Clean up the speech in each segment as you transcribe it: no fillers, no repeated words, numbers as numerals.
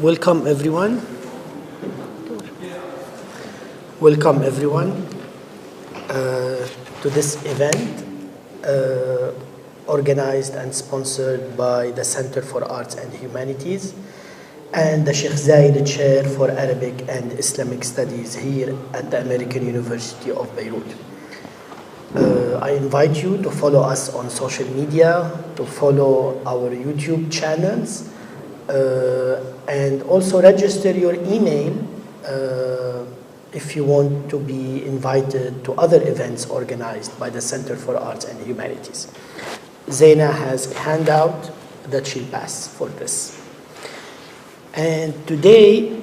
Welcome everyone. Welcome everyone to this event organized and sponsored by the Center for Arts and Humanities and the Sheikh Zayed Chair for Arabic and Islamic Studies here at the American University of Beirut. I invite you to follow us on social media, to follow our YouTube channels, and also register your email if you want to be invited to other events organized by the Center for Arts and Humanities. Zaina has a handout that she'll pass for this. And today,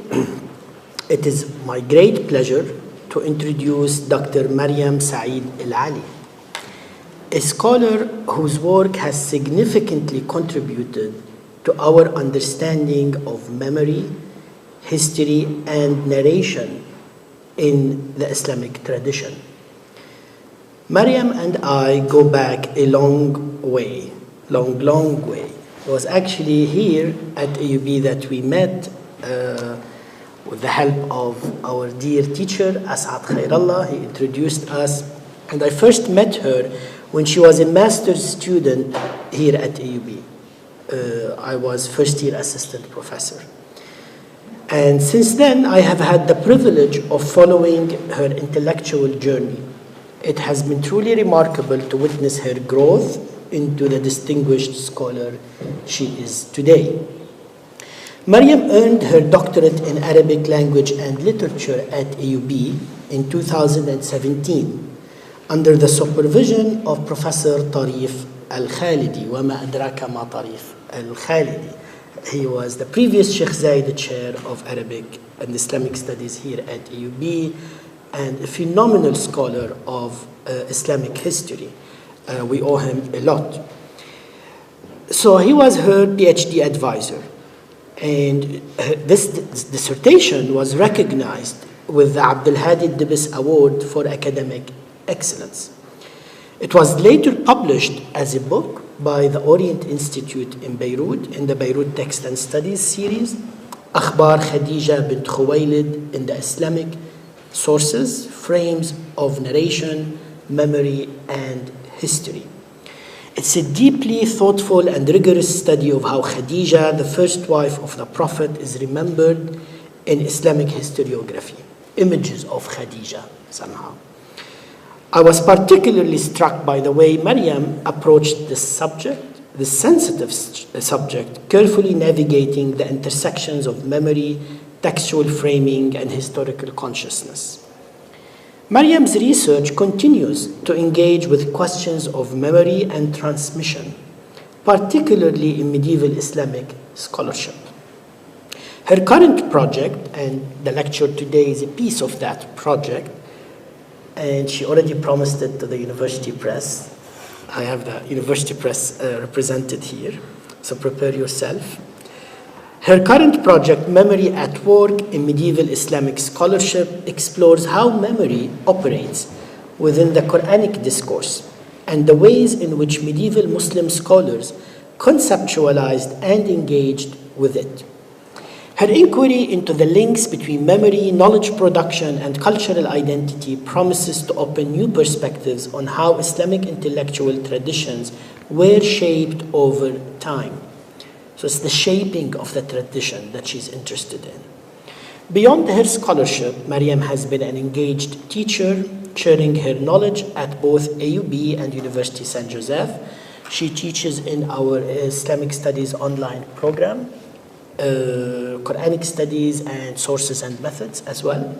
it is my great pleasure to introduce Dr. Mariam El Ali, a scholar whose work has significantly contributed to our understanding of memory, history, and narration in the Islamic tradition. Mariam and I go back a long way. It was actually here at AUB that we met with the help of our dear teacher, Asad Khairallah. He introduced us, and I first met her when she was a master's student here at AUB. I was first-year assistant professor. And since then, I have had the privilege of following her intellectual journey. It has been truly remarkable to witness her growth into the distinguished scholar she is today. Mariam earned her doctorate in Arabic language and literature at AUB in 2017 under the supervision of Professor Tarif Al-Khalidi. وَمَا أَدْرَاكَ مَا طَرِيف Al-Khalidi. He was the previous Sheikh Zayed Chair of Arabic and Islamic Studies here at AUB and a phenomenal scholar of Islamic history. We owe him a lot. So he was her PhD advisor, and this dissertation was recognized with the Abdul Hadi Dibis Award for Academic Excellence. It was later published as a book by the Orient Institute in Beirut in the Beirut Text and Studies series, Akhbar Khadija bint Khuwaylid in the Islamic Sources, Frames of Narration, Memory, and History. It's a deeply thoughtful and rigorous study of how Khadija, the first wife of the Prophet, is remembered in Islamic historiography. Images of Khadija, somehow. I was particularly struck by the way Mariam approached this subject, this sensitive subject, carefully navigating the intersections of memory, textual framing, and historical consciousness. Mariam's research continues to engage with questions of memory and transmission, particularly in medieval Islamic scholarship. Her current project, and the lecture today is a piece of that project, and she already promised it to the University Press. I have the University Press represented here, so prepare yourself. Her current project, Memory at Work in Medieval Islamic Scholarship, explores how memory operates within the Quranic discourse and the ways in which medieval Muslim scholars conceptualized and engaged with it. Her inquiry into the links between memory, knowledge production, and cultural identity promises to open new perspectives on how Islamic intellectual traditions were shaped over time. So it's the shaping of the tradition that she's interested in. Beyond her scholarship, Mariam has been an engaged teacher, sharing her knowledge at both AUB and University St. Joseph. She teaches in our Islamic Studies online program, Quranic Studies and Sources and Methods as well.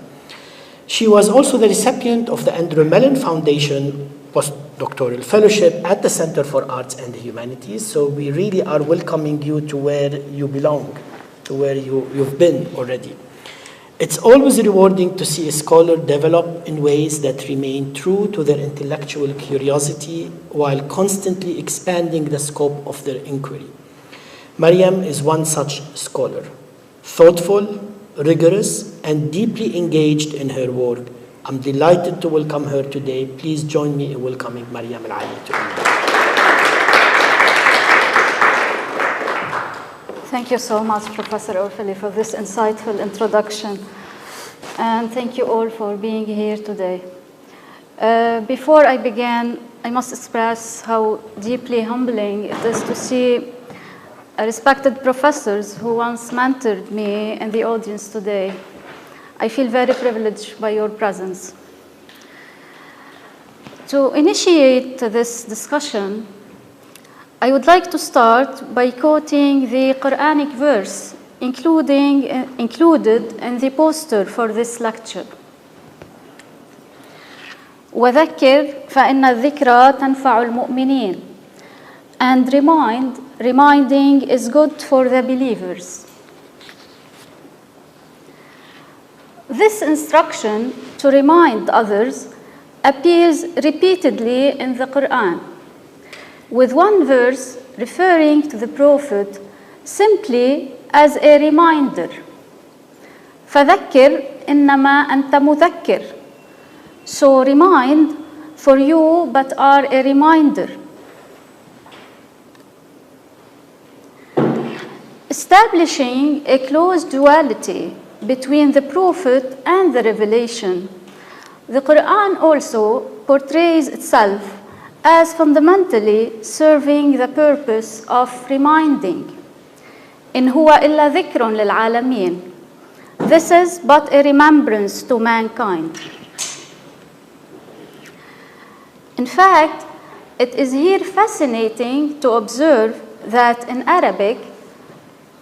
She was also the recipient of the Andrew Mellon Foundation postdoctoral fellowship at the Center for Arts and Humanities. So we really are welcoming you to where you belong, to where you've been already. It's always rewarding to see a scholar develop in ways that remain true to their intellectual curiosity while constantly expanding the scope of their inquiry. Mariam is one such scholar, thoughtful, rigorous, and deeply engaged in her work. I'm delighted to welcome her today. Please join me in welcoming Mariam El Ali to me. Thank you so much, Professor Orfeli, for this insightful introduction. And thank you all for being here today. Before I begin, I must express how deeply humbling it is to see respected professors who once mentored me in the audience today. I feel very privileged by your presence. To initiate this discussion, I would like to start by quoting the Quranic verse included in the poster for this lecture. وَذَكِّرْ فَإِنَّ الذِّكْرَى تَنْفَعُ الْمُؤْمِنِينَ. And reminding is good for the believers. This instruction to remind others appears repeatedly in the Quran, with one verse referring to the Prophet simply as a reminder. فَذَكِّرْ إِنَّمَا أَنْتَ مُذَكِّرْ. So remind, for you but are a reminder. Establishing a close duality between the Prophet and the revelation, the Quran also portrays itself as fundamentally serving the purpose of reminding. إِنْ هُوَ إِلَّا ذِكْرٌ لِلْعَالَمِينَ. This is but a remembrance to mankind. In fact, it is here fascinating to observe that in Arabic,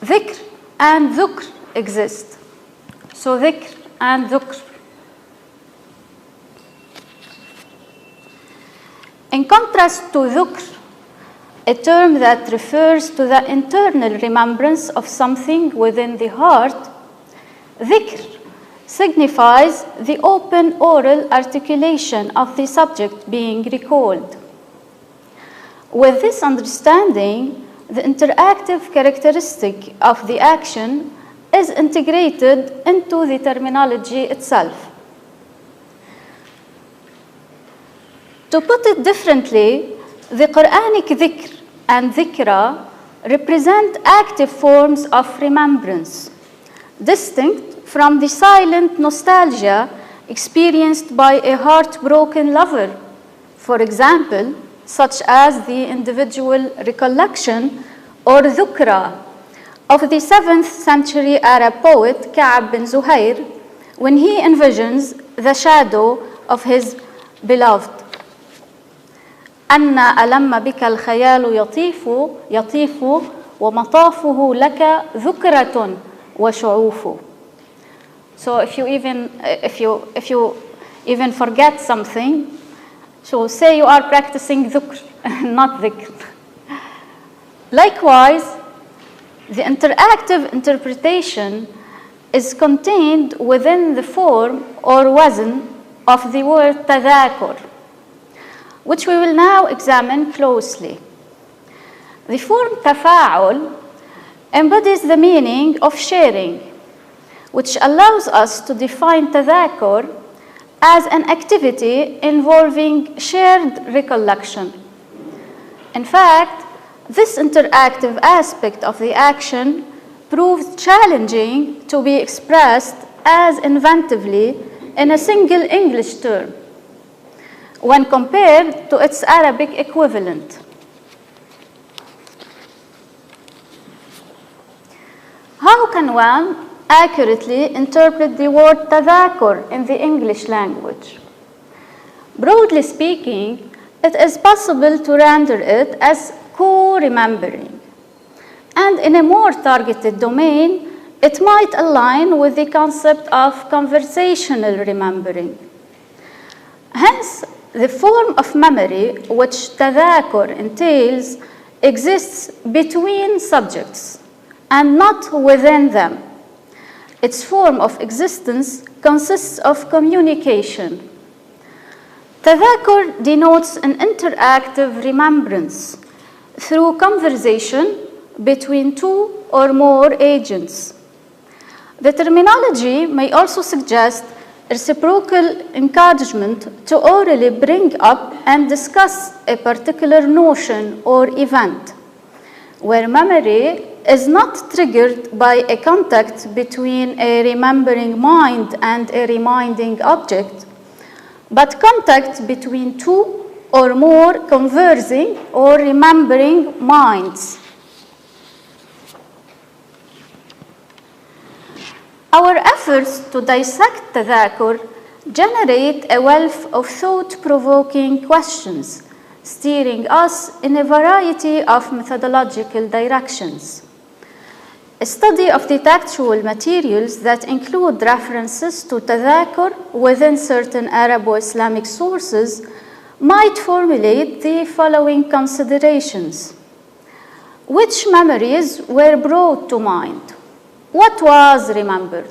dhikr and dhukr exist. So dhikr and dhukr. In contrast to dhukr, a term that refers to the internal remembrance of something within the heart, dhikr signifies the open oral articulation of the subject being recalled. With this understanding, the interactive characteristic of the action is integrated into the terminology itself. To put it differently, the Quranic dhikr and dhikra represent active forms of remembrance, distinct from the silent nostalgia experienced by a heartbroken lover, for example, such as the individual recollection or dhukra of the 7th century Arab poet Ka'b bin Zuhair when he envisions the shadow of his beloved. أَنَّ أَلَمَّ بِكَ الْخَيَالُ يَطِيفُ وَمَطَافُهُ لَكَ ذُكْرَةٌ وَشُعُوفُ. So if you even forget something, so say you are practicing dhukr, not dhikr. Likewise, the interactive interpretation is contained within the form or wazn of the word tadhakur, which we will now examine closely. The form tafa'ul embodies the meaning of sharing, which allows us to define tadhakur as an activity involving shared recollection. In fact, this interactive aspect of the action proved challenging to be expressed as inventively in a single English term when compared to its Arabic equivalent. How can one accurately interpret the word tadhakur in the English language? Broadly speaking, it is possible to render it as co-remembering. And in a more targeted domain, it might align with the concept of conversational remembering. Hence, the form of memory which tadhakur entails exists between subjects and not within them. Its form of existence consists of communication. Tadhakur denotes an interactive remembrance through conversation between two or more agents. The terminology may also suggest reciprocal encouragement to orally bring up and discuss a particular notion or event, where memory is not triggered by a contact between a remembering mind and a reminding object, but contact between two or more conversing or remembering minds. Our efforts to dissect Tadhakur generate a wealth of thought-provoking questions, steering us in a variety of methodological directions. A study of the textual materials that include references to Tadhakur within certain Arabo-Islamic sources might formulate the following considerations. Which memories were brought to mind? What was remembered?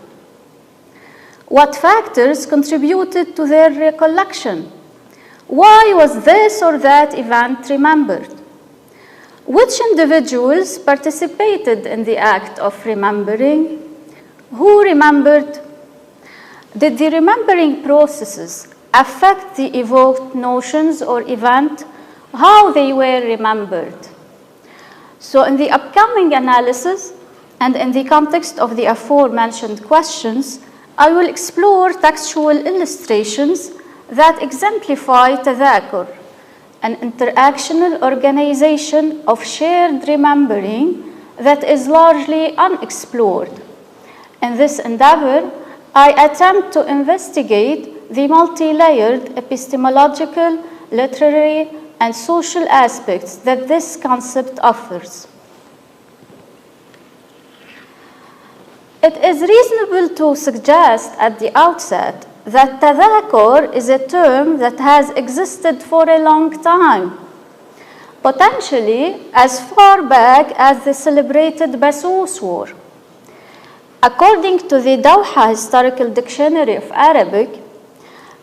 What factors contributed to their recollection? Why was this or that event remembered? Which individuals participated in the act of remembering? Who remembered? Did the remembering processes affect the evoked notions or event? How they were remembered? So in the upcoming analysis, and in the context of the aforementioned questions, I will explore textual illustrations that exemplify Tadhakur, an interactional organization of shared remembering that is largely unexplored. In this endeavor, I attempt to investigate the multi-layered epistemological, literary, and social aspects that this concept offers. It is reasonable to suggest at the outset that Tadhakur is a term that has existed for a long time, potentially as far back as the celebrated Basus War. According to the Dawha Historical Dictionary of Arabic,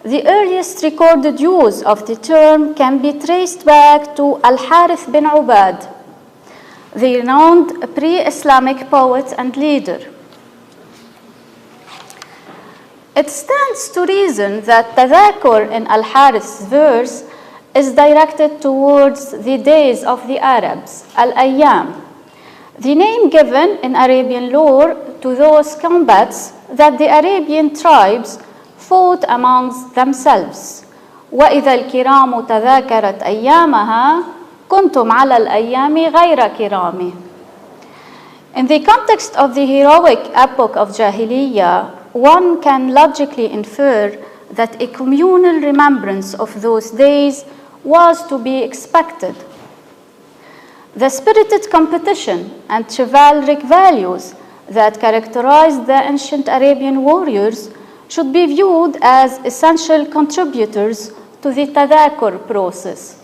the earliest recorded use of the term can be traced back to Al-Harith bin Ubad, the renowned pre-Islamic poet and leader. It stands to reason that Tadhakur in Al-Harith's verse is directed towards the days of the Arabs, Al-Ayyam, the name given in Arabian lore to those combats that the Arabian tribes fought amongst themselves. وَإِذَا الْكِرَامُ تَذَاكَرَتْ أَيَّامَهَا كُنْتُمْ عَلَى الْأَيَّامِ غَيْرَ كِرَامِ. In the context of the heroic epoch of Jahiliyyah, one can logically infer that a communal remembrance of those days was to be expected. The spirited competition and chivalric values that characterized the ancient Arabian warriors should be viewed as essential contributors to the Tadhakur process.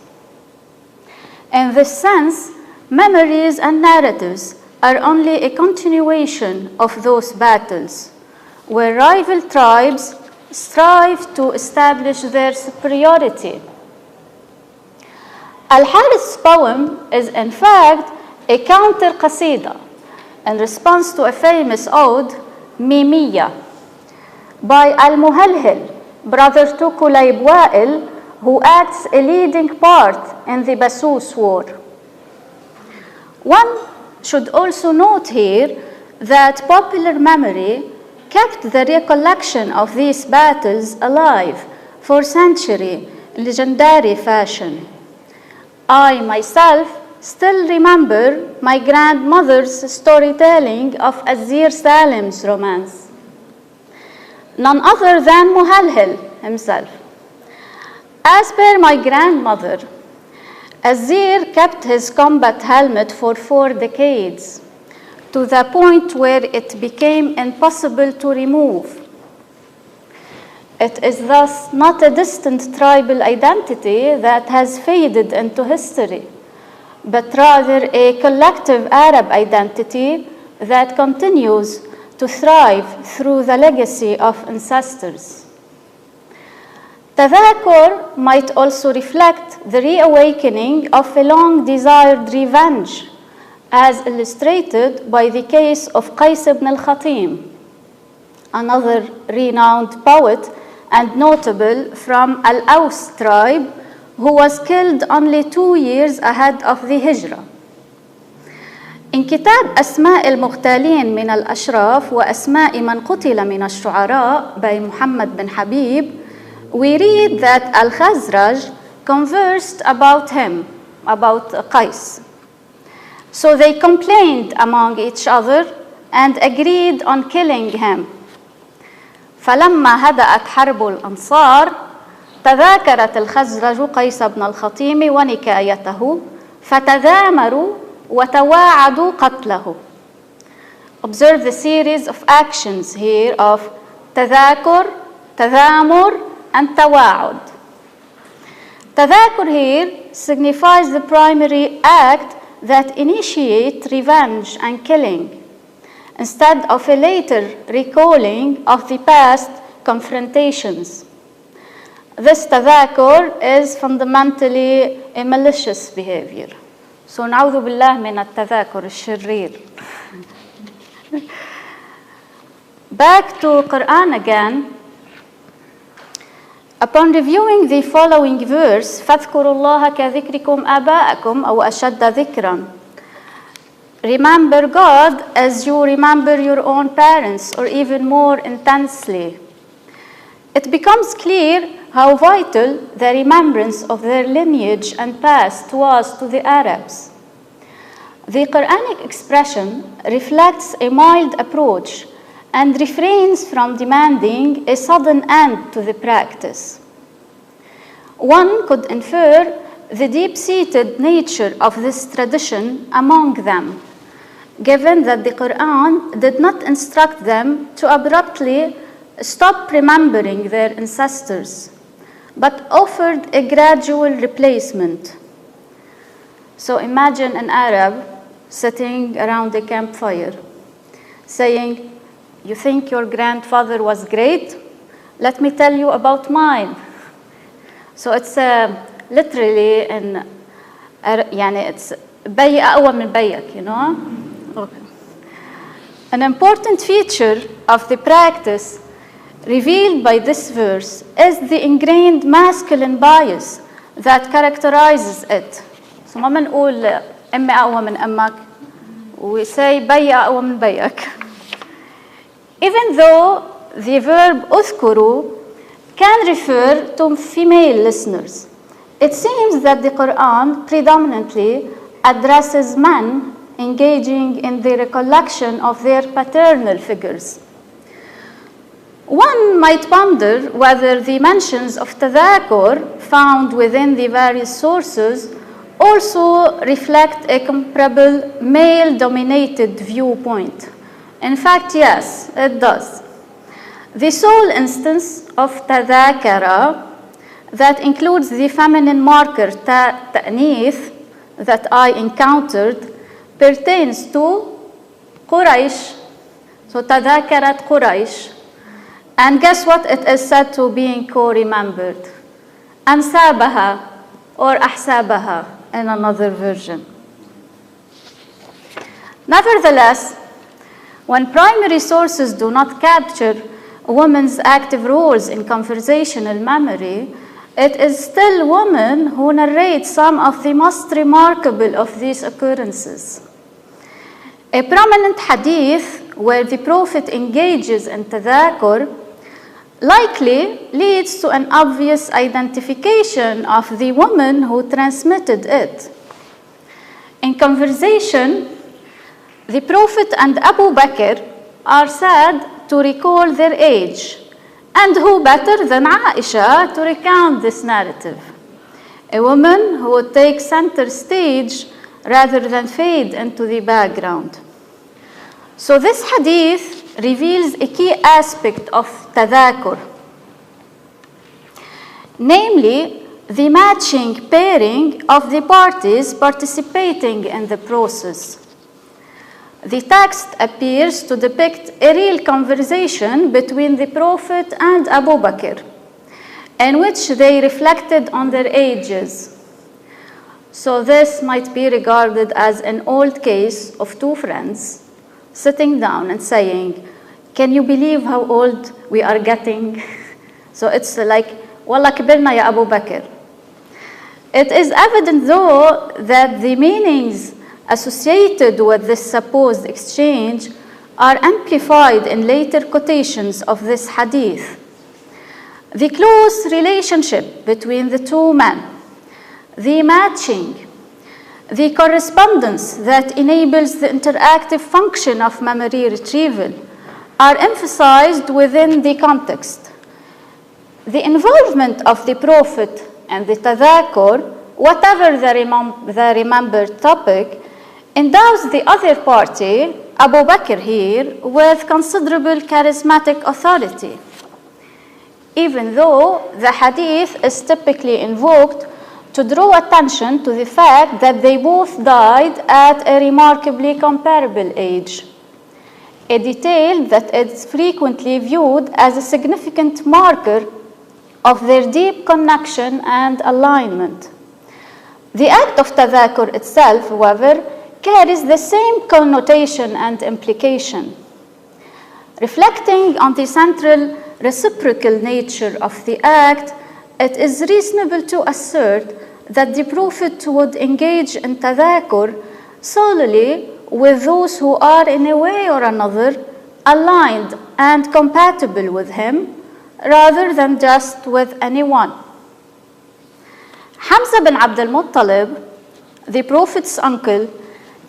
In this sense, memories and narratives are only a continuation of those battles, where rival tribes strive to establish their superiority. Al-Harith's poem is in fact a counter-qasida in response to a famous ode, Mimiyya, by Al-Muhalhil, brother to Kulayb Wa'il, who acts a leading part in the Basus War. One should also note here that popular memory kept the recollection of these battles alive for centuries in legendary fashion. I myself still remember my grandmother's storytelling of Azir Salim's romance, none other than Muhalhil himself. As per my grandmother, Azir kept his combat helmet for 4 decades, to the point where it became impossible to remove. It is thus not a distant tribal identity that has faded into history, but rather a collective Arab identity that continues to thrive through the legacy of ancestors. Tadhakur might also reflect the reawakening of a long-desired revenge, as illustrated by the case of Qais ibn al-Khatim, another renowned poet and notable from Al-Aws tribe, who was killed only 2 years ahead of the Hijrah. In كتاب أسماء المغتالين من الأشراف وأسماء من قتل من الشعراء by Muhammad bin Habib, we read that Al-Khazraj conversed about him, about Qais. So they complained among each other and agreed on killing him. فلما هدأت حرب الأنصار تذاكرت الخزرج قيس بن الخطيم ونكايته فتذامروا وتواعدوا قتله. Observe the series of actions here of تذاكر, تذامر, and تواعد. تذاكر here signifies the primary act that initiates revenge and killing, instead of a later recalling of the past confrontations. This تذاكر is fundamentally a malicious behavior. So نعوذ بالله من التذاكر الشرير. Back to Quran again. Upon reviewing the following verse, فاذكروا الله كذكركم آباءكم أو أشد ذكرا. Remember God as you remember your own parents, or even more intensely. It becomes clear how vital the remembrance of their lineage and past was to the Arabs. The Quranic expression reflects a mild approach and refrains from demanding a sudden end to the practice. One could infer the deep-seated nature of this tradition among them, given that the Quran did not instruct them to abruptly stop remembering their ancestors, but offered a gradual replacement. So imagine an Arab sitting around a campfire, saying, "You think your grandfather was great? Let me tell you about mine." So it's literally it's بي أقوى من بيك, you know? Okay. An important feature of the practice revealed by this verse is the ingrained masculine bias that characterizes it. So ما بنقول أمي أقوى من أمك, we say بي أقوى من بيك. Even though the verb أذكروا can refer to female listeners, it seems that the Quran predominantly addresses men engaging in the recollection of their paternal figures. One might wonder whether the mentions of tadhakur found within the various sources also reflect a comparable male-dominated viewpoint. In fact, yes, it does. The sole instance of tadhakara that includes the feminine marker ta'nith that I encountered pertains to Quraysh. So tadhakarat Quraysh. And guess what it is said to being co-remembered? Ansabaha or ahsabaha in another version. Nevertheless, when primary sources do not capture women's active roles in conversational memory, it is still women who narrate some of the most remarkable of these occurrences. A prominent hadith where the Prophet engages in tadhakur likely leads to an obvious identification of the woman who transmitted it. In conversation, the Prophet and Abu Bakr are said to recall their age, and who better than Aisha to recount this narrative? A woman who would take center stage rather than fade into the background. So this hadith reveals a key aspect of tadhakur, namely the matching pairing of the parties participating in the process. The text appears to depict a real conversation between the Prophet and Abu Bakr, in which they reflected on their ages. So this might be regarded as an old case of two friends sitting down and saying, "Can you believe how old we are getting?" So it's like, "Wallah kibirna ya Abu Bakr." It is evident, though, that the meanings associated with this supposed exchange are amplified in later quotations of this hadith. The close relationship between the two men, the matching, the correspondence that enables the interactive function of memory retrieval are emphasized within the context. The involvement of the Prophet and the Tadhakur, whatever the remembered topic, endows the other party, Abu Bakr here, with considerable charismatic authority. Even though the hadith is typically invoked to draw attention to the fact that they both died at a remarkably comparable age, a detail that is frequently viewed as a significant marker of their deep connection and alignment. The act of tadhakur itself, however, carries the same connotation and implication. Reflecting on the central reciprocal nature of the act, it is reasonable to assert that the Prophet would engage in tadhakur solely with those who are in a way or another aligned and compatible with him, rather than just with anyone. Hamza bin Abd al-Muttalib, the Prophet's uncle,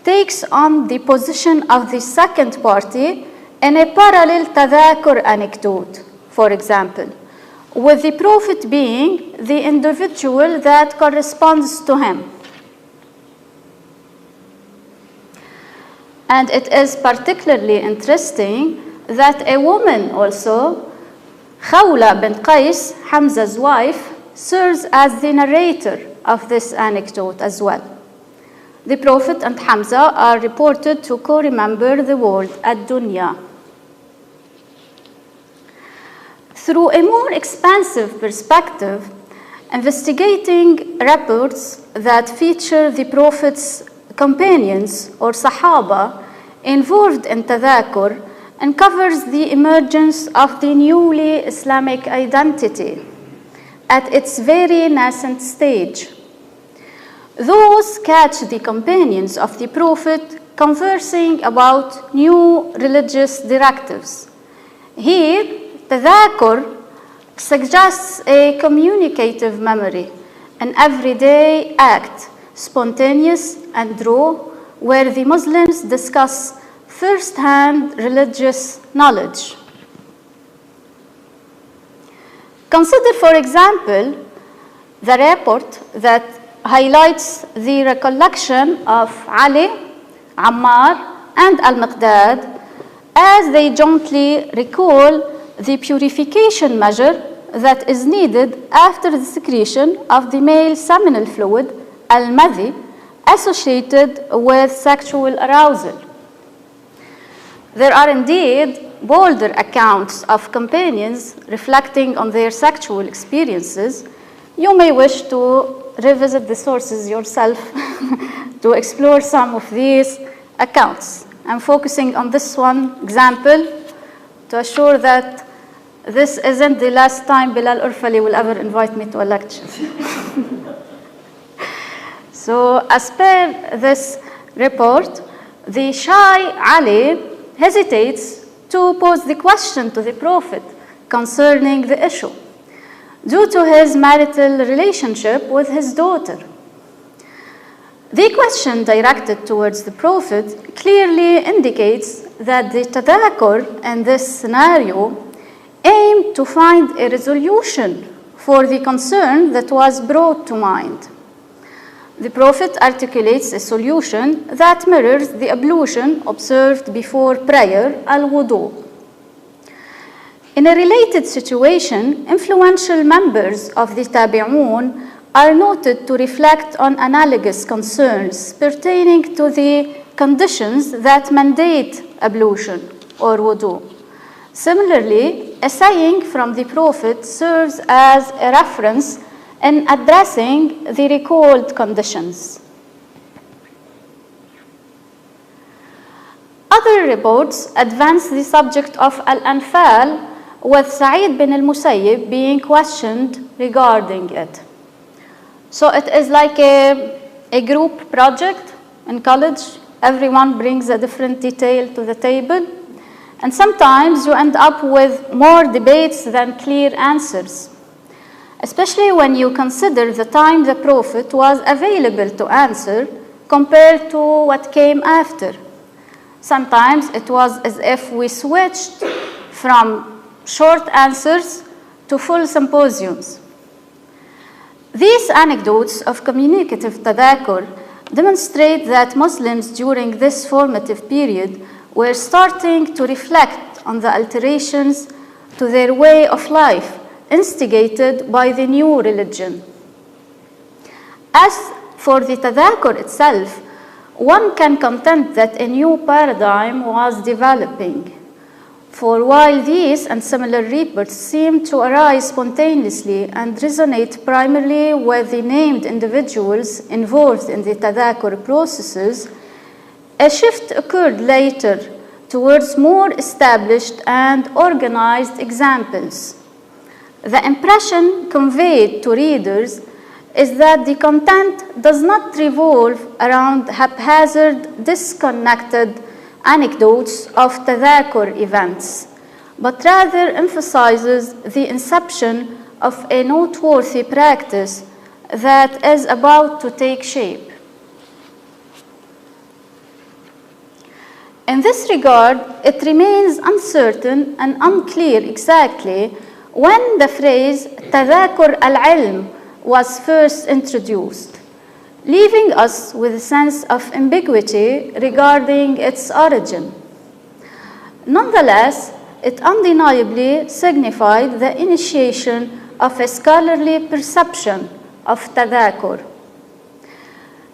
takes on the position of the second party in a parallel tadhakur anecdote, for example, with the Prophet being the individual that corresponds to him. And it is particularly interesting that a woman also, Khawla bint Qais, Hamza's wife, serves as the narrator of this anecdote as well. The Prophet and Hamza are reported to co-remember the word ad-dunya. Through a more expansive perspective, investigating reports that feature the Prophet's companions or Sahaba involved in tadhakur uncovers the emergence of the newly Islamic identity at its very nascent stage. Those catch the companions of the Prophet conversing about new religious directives. Here, tadhakur suggests a communicative memory, an everyday act, spontaneous and raw, where the Muslims discuss first-hand religious knowledge. Consider, for example, the report that highlights the recollection of Ali, Ammar, and Al-Miqdad as they jointly recall the purification measure that is needed after the secretion of the male seminal fluid, al-madhi, associated with sexual arousal. There are indeed bolder accounts of companions reflecting on their sexual experiences. You may wish to revisit the sources yourself to explore some of these accounts. I'm focusing on this one example to assure that this isn't the last time Bilal Urfali will ever invite me to a lecture. So, as per this report, the shy Ali hesitates to pose the question to the Prophet concerning the issue due to his marital relationship with his daughter. The question directed towards the Prophet clearly indicates that the tadhakur in this scenario aimed to find a resolution for the concern that was brought to mind. The Prophet articulates a solution that mirrors the ablution observed before prayer, al-wudu. In a related situation, influential members of the tabi'un are noted to reflect on analogous concerns pertaining to the conditions that mandate ablution or wudu. Similarly, a saying from the Prophet serves as a reference in addressing the recalled conditions. Other reports advance the subject of al-anfal, with Sa'id bin al-Musayyib being questioned regarding it. So it is like a group project In college, everyone brings a different detail to the table, and sometimes you end up with more debates than clear answers, especially when you consider the time the Prophet was available to answer compared to what came after. Sometimes it was as if we switched from short answers to full symposiums. These anecdotes of communicative tadhakur demonstrate that Muslims during this formative period were starting to reflect on the alterations to their way of life instigated by the new religion. As for the tadhakur itself, one can contend that a new paradigm was developing. For while these and similar reports seem to arise spontaneously and resonate primarily with the named individuals involved in the tadhakur processes, a shift occurred later towards more established and organized examples. The impression conveyed to readers is that the content does not revolve around haphazard, disconnected anecdotes of tadhakur events, but rather emphasizes the inception of a noteworthy practice that is about to take shape. In this regard, it remains uncertain and unclear exactly when the phrase Tadhakur al-ilm was first introduced, leaving us with a sense of ambiguity regarding its origin. Nonetheless, it undeniably signified the initiation of a scholarly perception of Tadhakur.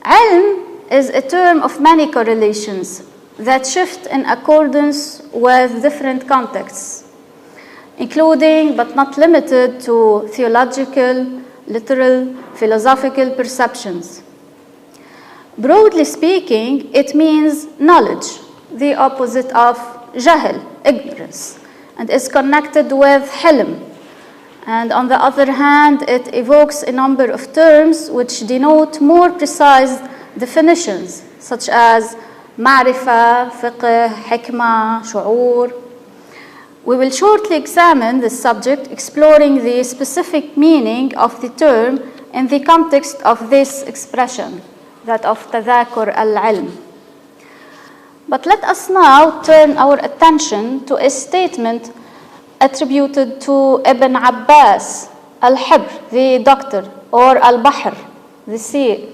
Ilm is a term of many correlations that shift in accordance with different contexts, including but not limited to theological, literal, philosophical perceptions. Broadly speaking, it means knowledge, the opposite of jahl, ignorance, and is connected with hilm. And on the other hand, it evokes a number of terms which denote more precise definitions, such as ma'rifah, fiqh, hikmah, shu'ur. We will shortly examine this subject, exploring the specific meaning of the term in the context of this expression, that of Tadhakur al-ilm. But let us now turn our attention to a statement attributed to Ibn Abbas al-Hibr, the doctor, or al-Bahr, the sea,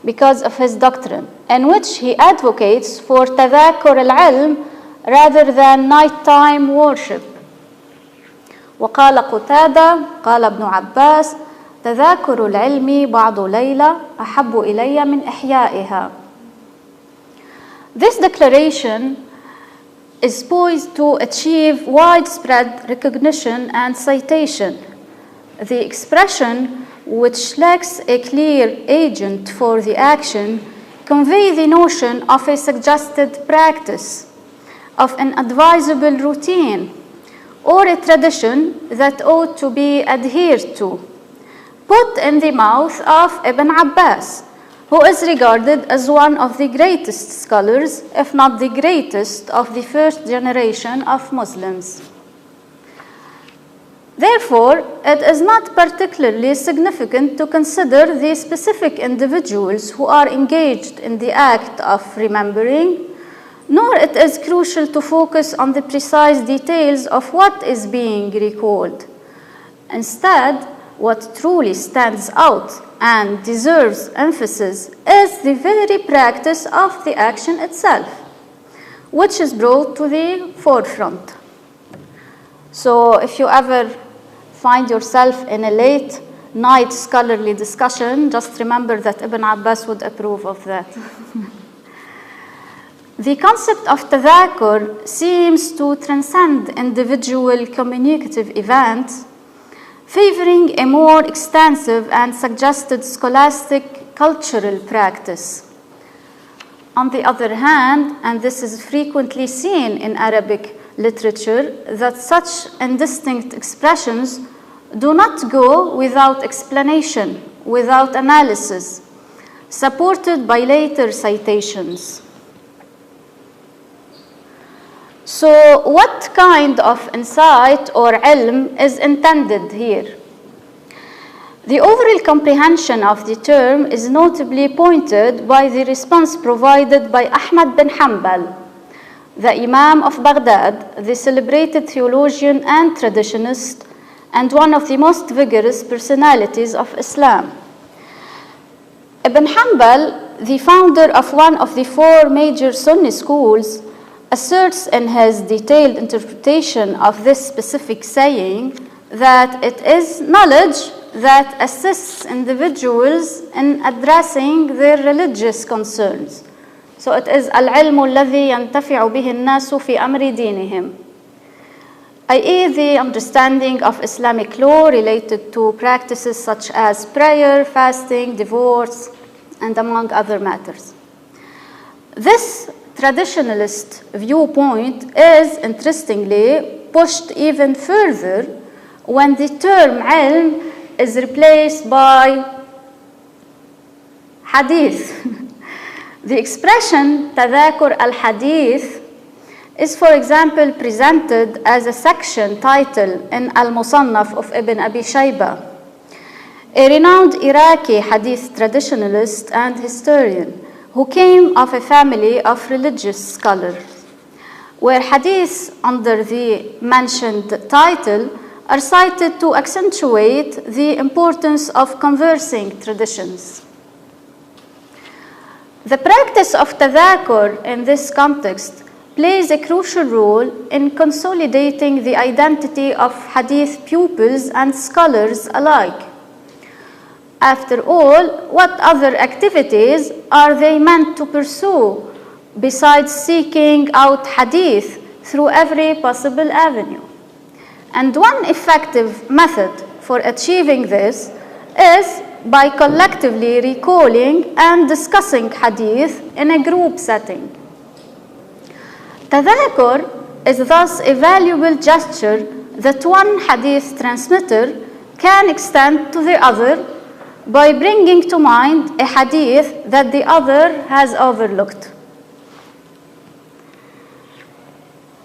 because of his doctrine, in which he advocates for Tadhakur al-ilm rather than nighttime worship. وقال قتادة قال ابن عباس تذاكر العلم بعض ليلة أحب إلي من إحيائها. This declaration is poised to achieve widespread recognition and citation. The expression, which lacks a clear agent for the action, convey the notion of a suggested practice, of an advisable routine, or a tradition that ought to be adhered to, put in the mouth of Ibn Abbas, who is regarded as one of the greatest scholars, if not the greatest, of the first generation of Muslims. Therefore, it is not particularly significant to consider the specific individuals who are engaged in the act of remembering, nor it is crucial to focus on the precise details of what is being recalled. Instead, what truly stands out and deserves emphasis is the very practice of the action itself, which is brought to the forefront. So if you ever find yourself in a late night scholarly discussion, just remember that Ibn Abbas would approve of that. The concept of tadhakur seems to transcend individual communicative events, favoring a more extensive and suggested scholastic cultural practice. On the other hand, and this is frequently seen in Arabic literature, that such indistinct expressions do not go without explanation, without analysis, supported by later citations. So what kind of insight or ilm is intended here? The overall comprehension of the term is notably pointed by the response provided by Ahmad bin Hanbal, the Imam of Baghdad, the celebrated theologian and traditionist, and one of the most vigorous personalities of Islam. Ibn Hanbal, the founder of one of the four major Sunni schools, asserts in his detailed interpretation of this specific saying that it is knowledge that assists individuals in addressing their religious concerns. So it is العلم الذي ينتفع به الناس في أمر دينهم, i.e. the understanding of Islamic law related to practices such as prayer, fasting, divorce, and among other matters. This traditionalist viewpoint is, interestingly, pushed even further when the term ilm is replaced by hadith. The expression Tadhakur al-Hadith is, for example, presented as a section title in Al-Musannaf of Ibn Abi Shayba, a renowned Iraqi hadith traditionalist and historian who came of a family of religious scholars, where hadiths under the mentioned title are cited to accentuate the importance of conversing traditions. The practice of tadhakur in this context plays a crucial role in consolidating the identity of hadith pupils and scholars alike. After all, what other activities are they meant to pursue besides seeking out hadith through every possible avenue? And one effective method for achieving this is by collectively recalling and discussing hadith in a group setting. Tadhakur is thus a valuable gesture that one hadith transmitter can extend to the other by bringing to mind a hadith that the other has overlooked.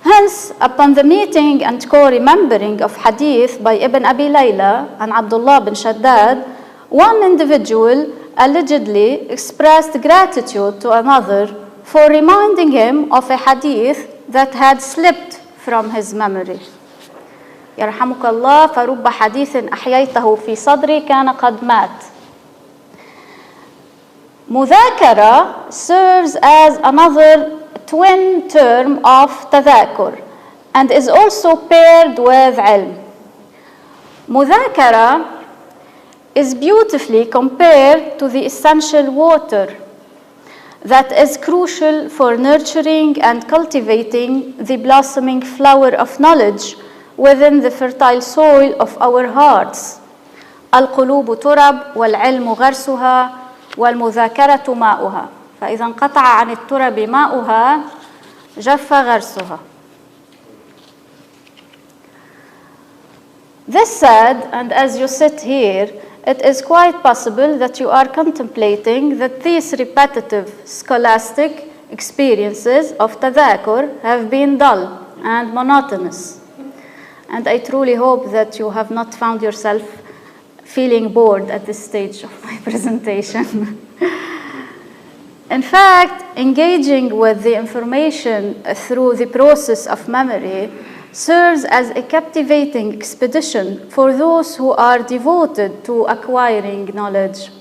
Hence, upon the meeting and co-remembering of hadith by Ibn Abi Layla and Abdullah bin Shaddad, one individual allegedly expressed gratitude to another for reminding him of a hadith that had slipped from his memory. يرحمك الله فرب حديث أحييته في صدري كان قد مات. مذاكرة serves as another twin term of tadhakur and is also paired with ilm. مذاكرة is beautifully compared to the essential water that is crucial for nurturing and cultivating the blossoming flower of knowledge within the fertile soil of our hearts. القلوب ترب والعلم غرسها والمذاكرة ماؤها. فإذا انقطع عن الترب ماؤها جف غرسها. This said, and as you sit here, it is quite possible that you are contemplating that these repetitive scholastic experiences of tadhakur have been dull and monotonous. And I truly hope that you have not found yourself feeling bored at this stage of my presentation. In fact, engaging with the information through the process of memory serves as a captivating expedition for those who are devoted to acquiring knowledge.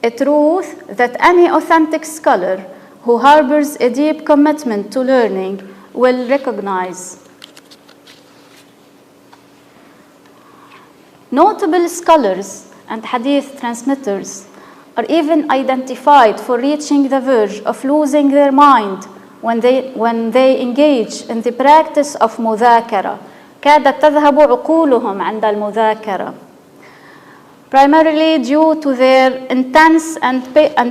A truth that any authentic scholar who harbors a deep commitment to learning will recognize. Notable scholars and hadith transmitters are even identified for reaching the verge of losing their mind when they engage in the practice of مذاكرة. كادت تذهب عقولهم عند المذاكرة. Primarily due to their intense and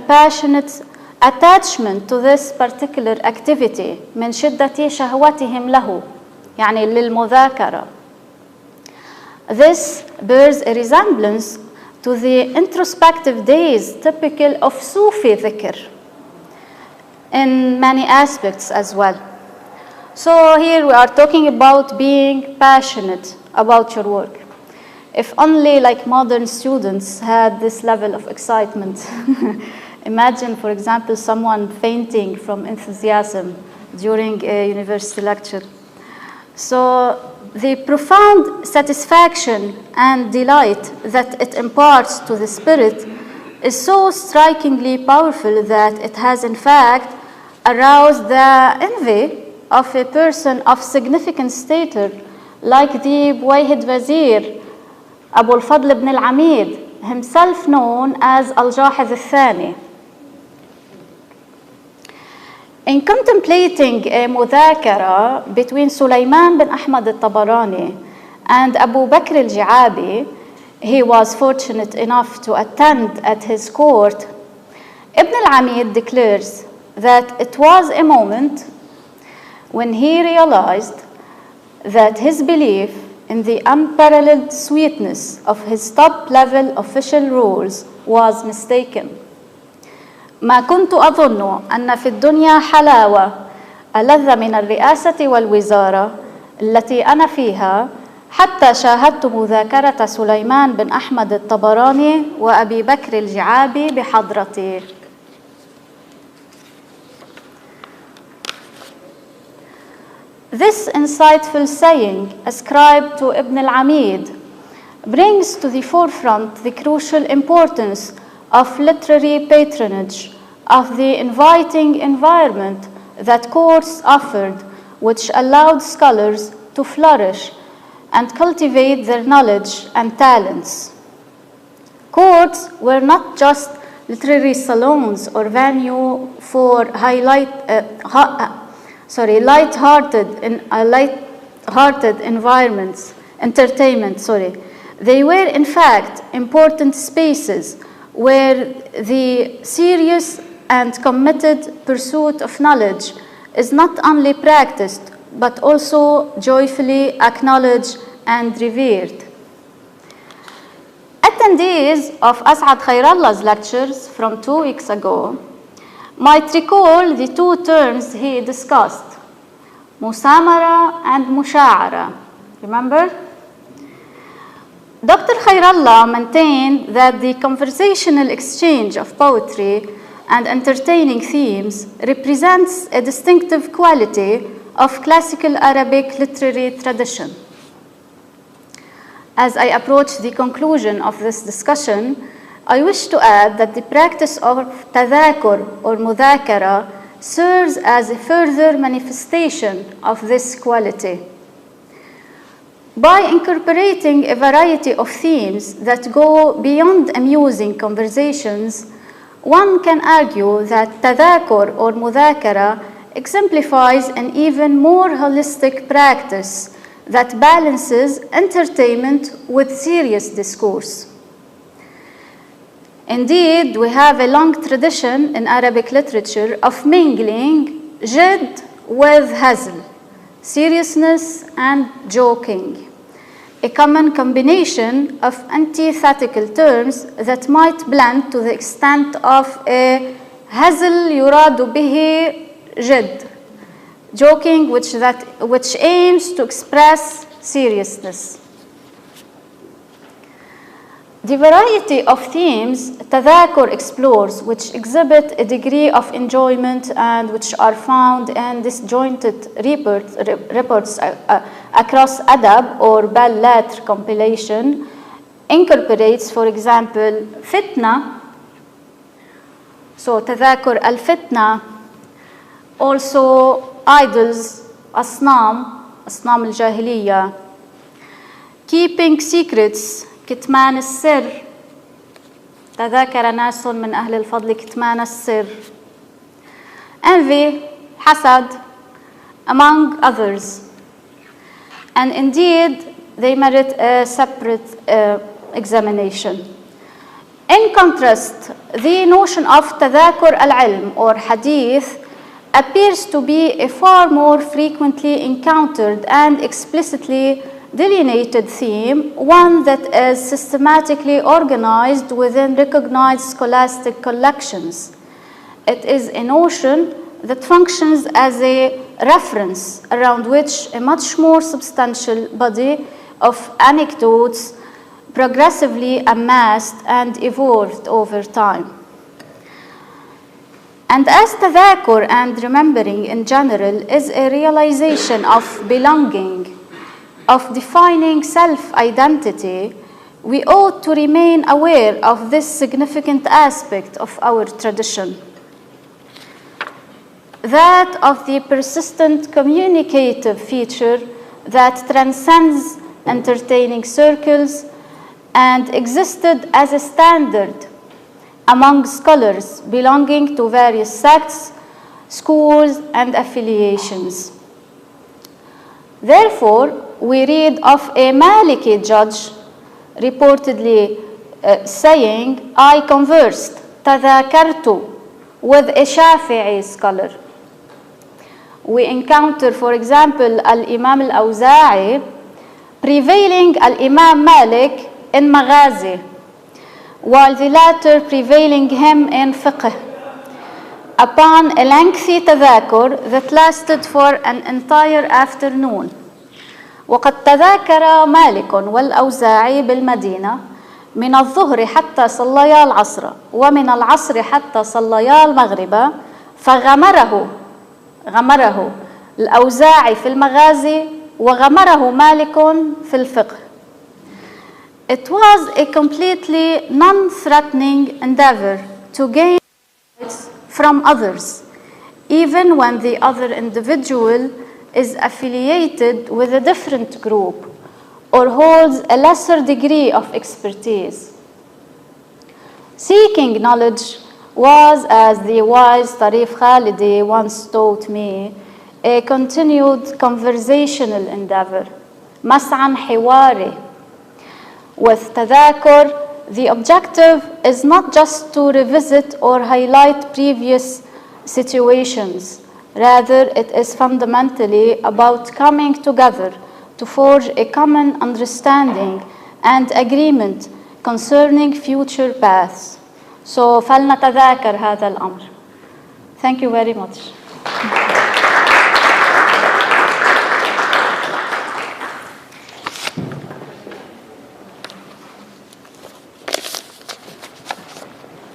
passionate attachment to this particular activity من شدة شهوتهم له يعني للمذاكرة. This bears a resemblance to the introspective days typical of Sufi dhikr in many aspects as well. So here we are talking about being passionate about your work. If only like modern students had this level of excitement. Imagine, for example, someone fainting from enthusiasm during a university lecture. So the profound satisfaction and delight that it imparts to the spirit is so strikingly powerful that it has in fact aroused the envy of a person of significant stature like the Buwayhid Wazir, Abu al-Fadl ibn al-Amid, himself known as Al-Jahiz al-Thani. In contemplating a mudhakara between Sulaiman bin Ahmad al-Tabarani and Abu Bakr al-Ji'abi, he was fortunate enough to attend at his court. Ibn al-Amid declares that it was a moment when he realized that his belief in the unparalleled sweetness of his top-level official rules was mistaken. ما كنت أظن أن في الدنيا حلاوة ألذ من الرئاسة والوزارة التي أنا فيها حتى شاهدت مذاكرة سليمان بن أحمد الطبراني وأبي بكر الجعابي بحضرتي. This insightful saying ascribed to Ibn al-Amid brings to the forefront the crucial importance of literary patronage, of the inviting environment that courts offered, which allowed scholars to flourish and cultivate their knowledge and talents. Courts were not just literary salons or venue for light-hearted entertainment. They were in fact important spaces where the serious and committed pursuit of knowledge is not only practiced but also joyfully acknowledged and revered. Attendees of As'ad Khairalla's lectures from 2 weeks ago might recall the two terms he discussed, musamara and musha'ara. Remember? Dr. Khairallah maintained that the conversational exchange of poetry and entertaining themes represents a distinctive quality of classical Arabic literary tradition. As I approach the conclusion of this discussion, I wish to add that the practice of tadhakur or mudhakara serves as a further manifestation of this quality. By incorporating a variety of themes that go beyond amusing conversations, one can argue that tadhakur or mudhakara exemplifies an even more holistic practice that balances entertainment with serious discourse. Indeed, we have a long tradition in Arabic literature of mingling jidd with hazl, seriousness and joking, a common combination of antithetical terms that might blend to the extent of a hazl yuradu bihi jidd, joking which aims to express seriousness. The variety of themes Tadhakur explores, which exhibit a degree of enjoyment and which are found in disjointed reports across adab or bal lettre compilation, incorporates, for example, fitna. So Tadhakur al-fitna, also idols, asnam al-jahiliya, keeping secrets, كتمان السر تذاكر ناس من أهل الفضل كتمان السر, envy, hasad, among others. And indeed, they merit a separate examination. In contrast, the notion of tadhakur al-ilm or hadith appears to be a far more frequently encountered and explicitly delineated theme, one that is systematically organized within recognized scholastic collections. It is a notion that functions as a reference around which a much more substantial body of anecdotes progressively amassed and evolved over time. And as tadhakur and remembering in general is a realization of belonging, of defining self-identity, we ought to remain aware of this significant aspect of our tradition. That of the persistent communicative feature that transcends entertaining circles and existed as a standard among scholars belonging to various sects, schools, and affiliations. Therefore, we read of a Maliki judge reportedly saying, I conversed, tadhakartu, with a Shafi'i scholar. We encounter, for example, Al-Imam Al-Awza'i prevailing Al-Imam Malik in Maghazi, while the latter prevailing him in fiqh, upon a lengthy tadhakur that lasted for an entire afternoon. وقد تذاكر مالك والأوزاعي بالمدينة من الظهر حتى صليا العصر ومن العصر حتى صليا المغرب فغمره الأوزاعي في المغازي وغمره مالك في الفقه. It was a completely non-threatening endeavor to gain rights from others, even when the other individual is affiliated with a different group or holds a lesser degree of expertise. Seeking knowledge was, as the wise Tarif Khalidi once taught me, a continued conversational endeavor, mas'an hiwari. With tadhakur, the objective is not just to revisit or highlight previous situations. Rather, it is fundamentally about coming together to forge a common understanding and agreement concerning future paths. So, فلنتذاكر هذا الأمر. Thank you very much.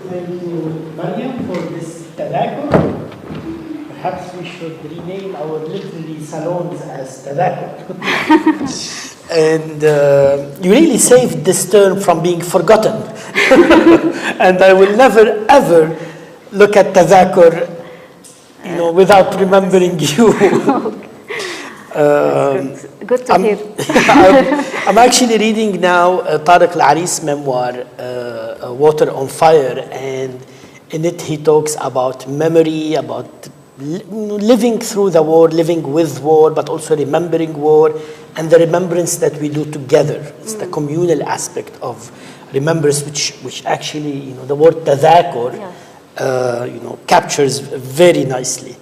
Thank you, Mariam, for this tadhakur. Perhaps we should rename our literary salons as tadhakur. And you really saved this term from being forgotten. And I will never, ever look at tadhakur, without remembering you. Good to hear. I'm actually reading now Tariq Al-Aris' memoir, Water on Fire, and in it he talks about memory, about living through the war, living with war, but also remembering war, and the remembrance that we do together. It's the communal aspect of remembrance, which actually, the word tadhakur, captures very nicely.